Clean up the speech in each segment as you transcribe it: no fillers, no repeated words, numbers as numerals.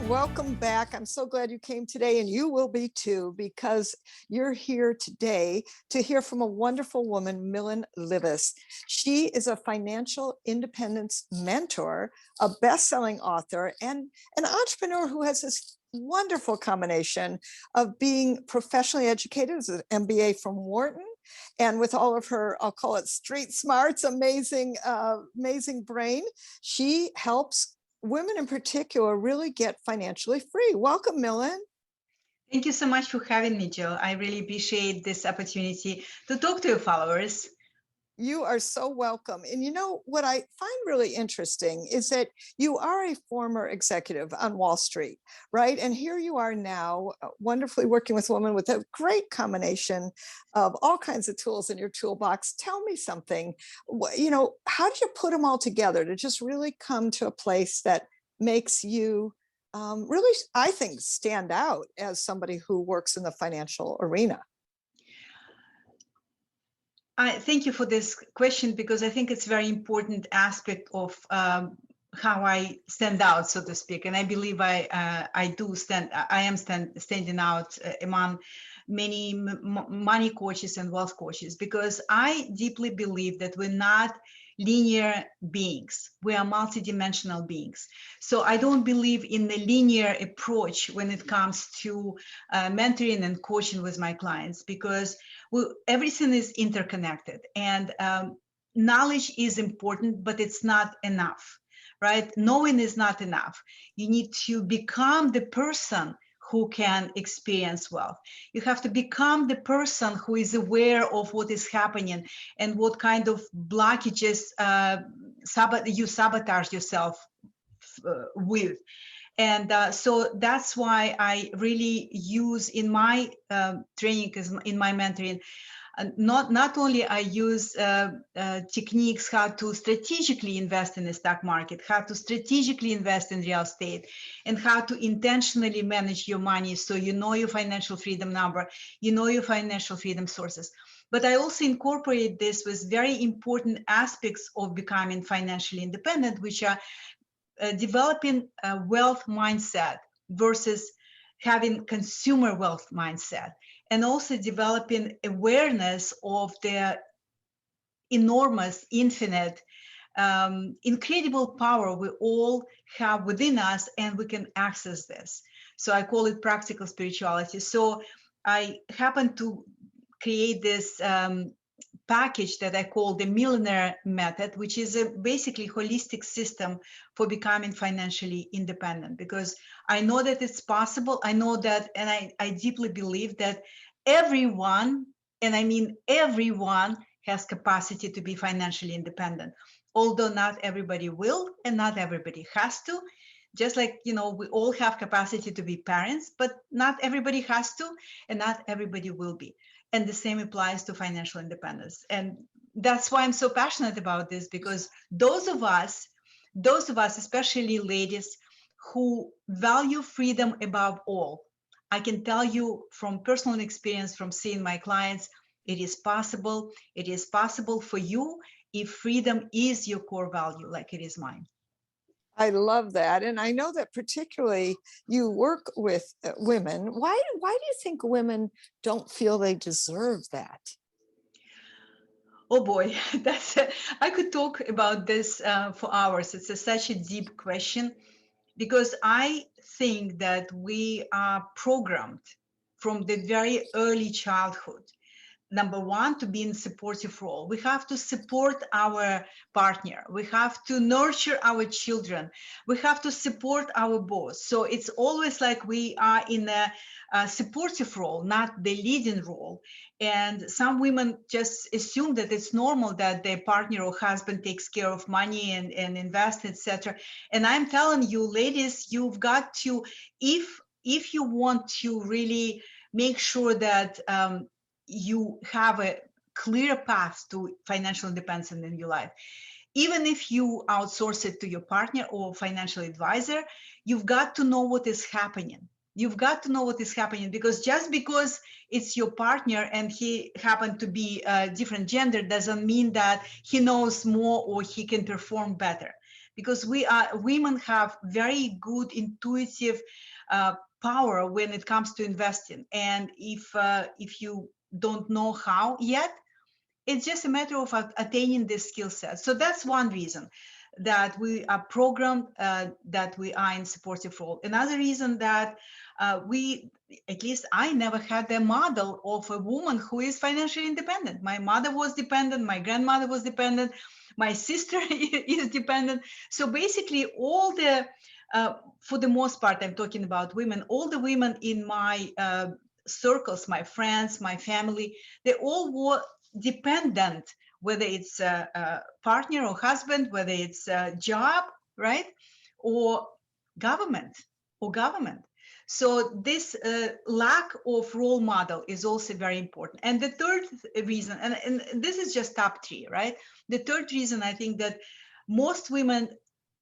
Welcome back. I'm so glad you came today, and you will be too, because you're here today to hear from a wonderful woman, Millen Livis. She is a financial independence mentor, a best-selling author, and an entrepreneur who has this wonderful combination of being professionally educated as an MBA from Wharton, and with all of her, I'll call it street smarts, amazing brain, she helps women in particular really get financially free. Welcome, Millen. Thank you so much for having me, Jill. I really appreciate this opportunity to talk to your followers. You are so welcome. And you know, what I find really interesting is that you are a former executive on Wall Street, right? And here you are now, wonderfully working with women with a great combination of all kinds of tools in your toolbox. Tell me something, how did you put them all together to just really come to a place that makes you really, I think, stand out as somebody who works in the financial arena? I thank you for this question, because I think it's a very important aspect of how I stand out, so to speak. And I believe I am standing out among many money coaches and wealth coaches, because I deeply believe that we're not linear beings. We are multidimensional beings. So I don't believe in the linear approach when it comes to mentoring and coaching with my clients, because everything is interconnected, and knowledge is important, but it's not enough, right? Knowing is not enough. You need to become the person who can experience wealth. You have to become the person who is aware of what is happening and what kind of blockages you sabotage yourself with. And so that's why I really use in my training, in my mentoring, not only I use techniques how to strategically invest in the stock market, how to strategically invest in real estate, and how to intentionally manage your money so you know your financial freedom number, you know your financial freedom sources. But I also incorporate this with very important aspects of becoming financially independent, which are developing a wealth mindset versus having consumer wealth mindset, and also developing awareness of the enormous, infinite, incredible power we all have within us, and we can access this. So I call it practical spirituality. So I happen to create this package that I call the Millionaire Method, which is a basically holistic system for becoming financially independent, because I know that it's possible. I know that, and I deeply believe that everyone, and I mean everyone, has capacity to be financially independent, although not everybody will and not everybody has to. Just like, we all have capacity to be parents, but not everybody has to, and not everybody will be. And the same applies to financial independence. And that's why I'm so passionate about this, because those of us, especially ladies, who value freedom above all, I can tell you from personal experience, from seeing my clients, it is possible. It is possible for you if freedom is your core value, like it is mine. I love that. And I know that particularly you work with women. Why do you think women don't feel they deserve that? Oh boy, I could talk about this for hours. It's such a deep question, because I think that we are programmed from the very early childhood. Number one, to be in supportive role. We have to support our partner. We have to nurture our children. We have to support our boss. So it's always like we are in a supportive role, not the leading role. And some women just assume that it's normal that their partner or husband takes care of money and invest, etc. And I'm telling you, ladies, you've got to, if you want to really make sure that you have a clear path to financial independence in your life. Even if you outsource it to your partner or financial advisor, you've got to know what is happening. You've got to know what is happening, because just because it's your partner and he happened to be a different gender doesn't mean that he knows more or he can perform better. Because women have very good intuitive power when it comes to investing. And if you don't know how yet, it's just a matter of attaining this skill set. So that's one reason that we are programmed, that we are in supportive role. Another reason that at least I never had a model of a woman who is financially independent. My mother was dependent, my grandmother was dependent, my sister is dependent. So basically all the, for the most part, I'm talking about women, all the women in my circles, my friends, my family, they all were dependent, whether it's a partner or husband, whether it's a job, right? Or government, So this lack of role model is also very important. And the third reason, and this is just top three, right? The third reason, I think that most women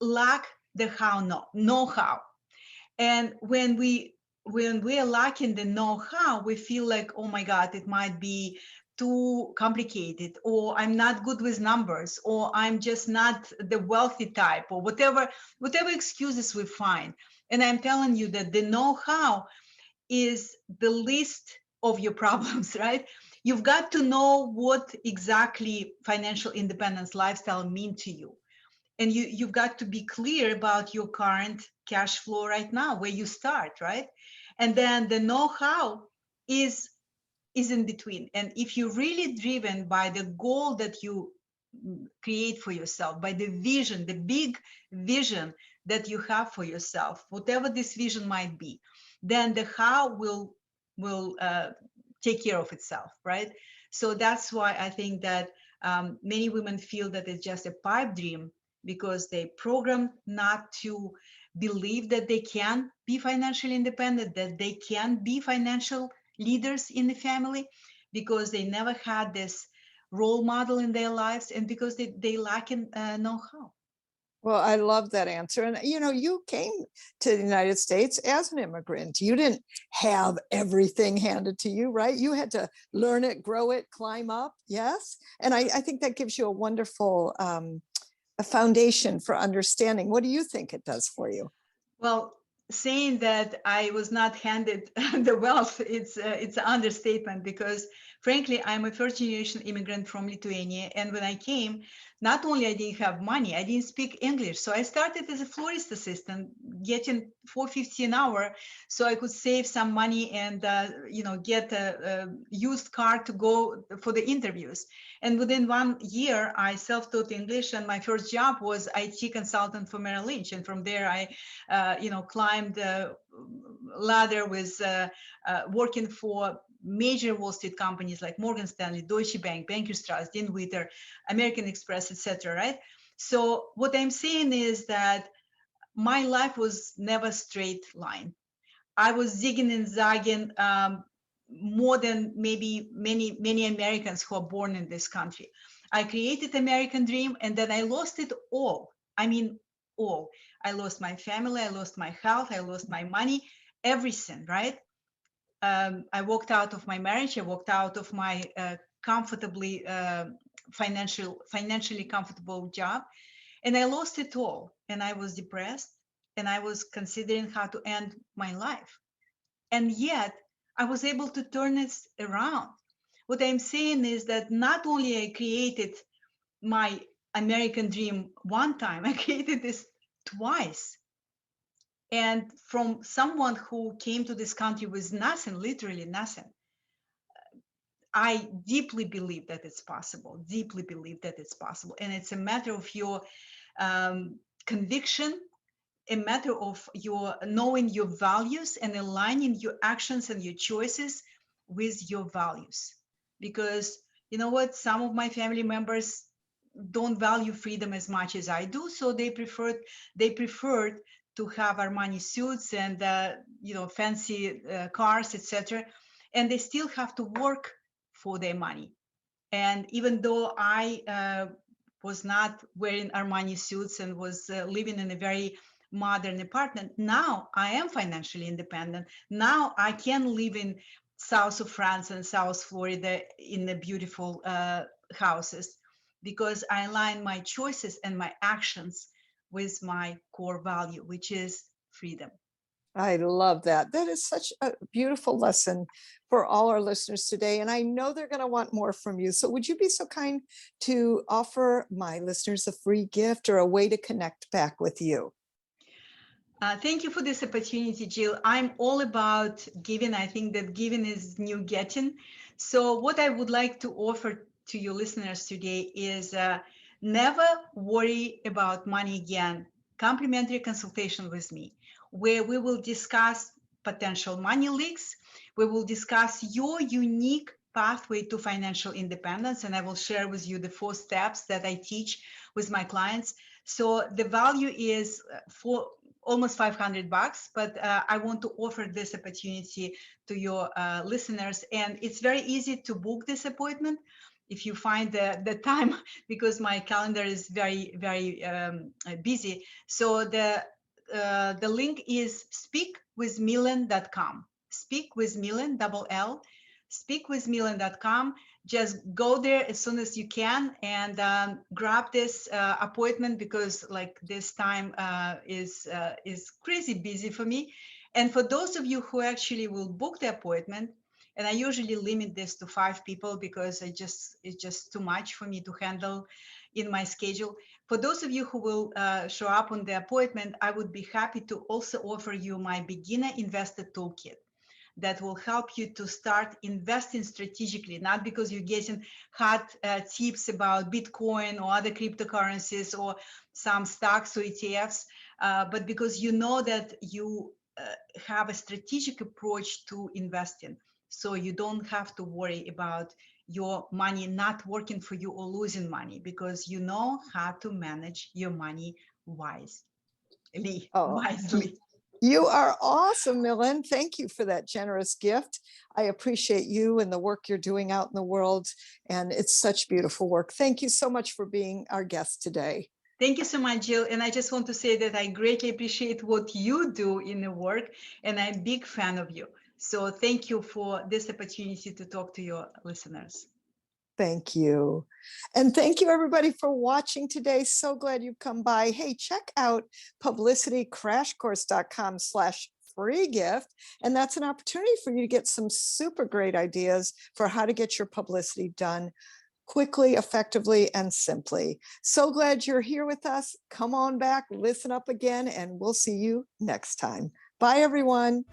lack the know-how. And when we are lacking the know-how, we feel like, oh my God, it might be too complicated, or I'm not good with numbers, or I'm just not the wealthy type, or whatever excuses we find. And I'm telling you that the know-how is the least of your problems, right? You've got to know what exactly financial independence lifestyle mean to you. And you've got to be clear about your current cash flow right now, where you start, right? And then the know-how is in between. And if you're really driven by the goal that you create for yourself, by the vision, the big vision that you have for yourself, whatever this vision might be, then the how will take care of itself, right? So that's why I think that many women feel that it's just a pipe dream, because they programmed not to believe that they can be financially independent, that they can be financial leaders in the family, because they never had this role model in their lives, and because they lack in know-how. Well, I love that answer. And you came to the United States as an immigrant. You didn't have everything handed to you, right? You had to learn it, grow it, climb up. Yes. And I think that gives you a wonderful a foundation for understanding. What do you think it does for you? Well, saying that I was not handed the wealth, it's an understatement, because frankly, I'm a first generation immigrant from Lithuania. And when I came, not only I didn't have money, I didn't speak English. So I started as a florist assistant, getting $4.50 an hour, so I could save some money and get a used car to go for the interviews. And within 1 year, I self-taught English, and my first job was IT consultant for Merrill Lynch. And from there, I climbed the ladder with working for major Wall Street companies like Morgan Stanley, Deutsche Bank, Bankers Trust, Dean Witter, American Express, etc. Right? So what I'm saying is that my life was never straight line. I was zigging and zagging more than maybe many Americans who are born in this country. I created American dream, and then I lost it all. I mean, all. I lost my family, I lost my health, I lost my money, everything, right? I walked out of my marriage, I walked out of my comfortably financially comfortable job, and I lost it all. And I was depressed, and I was considering how to end my life. And yet I was able to turn it around. What I'm saying is that not only I created my American dream one time, I created this twice. And from someone who came to this country with nothing, literally nothing, I deeply believe that it's possible, deeply believe that it's possible. And it's a matter of your conviction, a matter of your knowing your values and aligning your actions and your choices with your values. Because you know what, some of my family members don't value freedom as much as I do, so they preferred to have Armani suits and fancy cars, etc. And they still have to work for their money. And even though I was not wearing Armani suits and was living in a very modern apartment. Now I am financially independent. Now I can live in south of France and South Florida in the beautiful houses because I align my choices and my actions with my core value, which is freedom. I love that. That is such a beautiful lesson for all our listeners today. And I know they're going to want more from you. So would you be so kind to offer my listeners a free gift or a way to connect back with you? Thank you for this opportunity, Jill. I'm all about giving. I think that giving is new getting. So what I would like to offer to your listeners today is never worry about money again. Complimentary consultation with me, where we will discuss potential money leaks. We will discuss your unique pathway to financial independence, and I will share with you the 4 steps that I teach with my clients. So the value is for almost $500, but I want to offer this opportunity to your listeners. And it's very easy to book this appointment if you find the time, because my calendar is very, very busy. So the link is speakwithmillen.com. Speakwithmillen, double L, speakwithmillen.com. Just go there as soon as you can and grab this appointment, because like this time is crazy busy for me. And for those of you who actually will book the appointment, and I usually limit this to 5 people because it's just too much for me to handle in my schedule. For those of you who will show up on the appointment, I would be happy to also offer you my beginner investor toolkit that will help you to start investing strategically, not because you're getting hot tips about Bitcoin or other cryptocurrencies or some stocks or ETFs, but because you know that you have a strategic approach to investing. So you don't have to worry about your money not working for you or losing money, because you know how to manage your money wisely. Oh, you are awesome, Millen. Thank you for that generous gift. I appreciate you and the work you're doing out in the world. And it's such beautiful work. Thank you so much for being our guest today. Thank you so much, Jill. And I just want to say that I greatly appreciate what you do in the work, and I'm a big fan of you. So thank you for this opportunity to talk to your listeners. Thank you. And thank you, everybody, for watching today. So glad you've come by. Hey, check out publicitycrashcourse.com/free gift. And that's an opportunity for you to get some super great ideas for how to get your publicity done quickly, effectively, and simply. So glad you're here with us. Come on back, listen up again, and we'll see you next time. Bye, everyone.